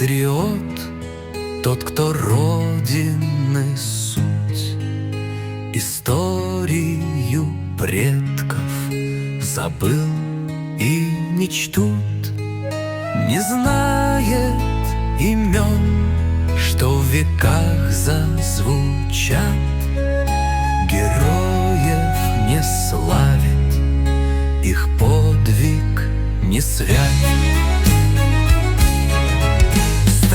патриот, тот, кто Родины суть, историю предков забыл и не чтут, не знает имен, что в веках зазвучат, героев не славит, их подвиг не свят.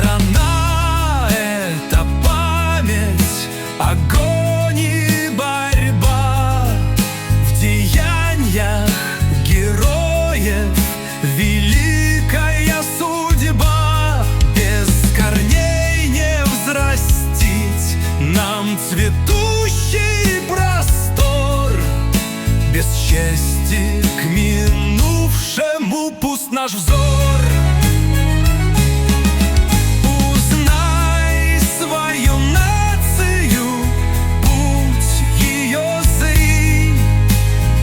Страна — это память, огонь и борьба, в деяниях героев великая судьба. Без корней не взрастить нам цветущий простор, без чести к минувшему пуст наш взор. Узнай свою нацию, путь ее зри,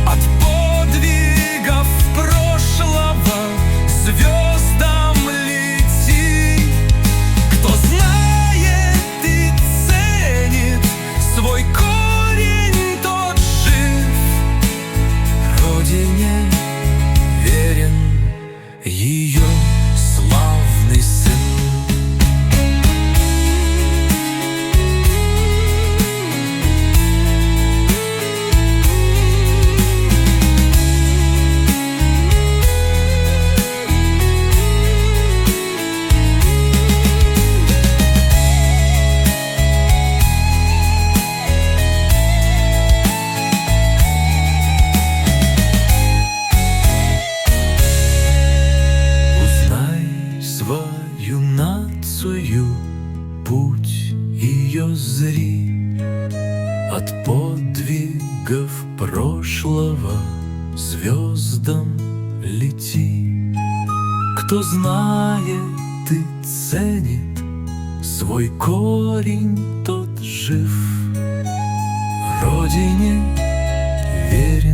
от подвигов прошлого звездам лети. Кто знает и ценит свой корень, тот жив, Родине верен ее славный сын. Свою нацию, путь ее зри, от подвигов прошлого звездам лети. Кто знает и ценит свой корень, тот жив, Родине верен.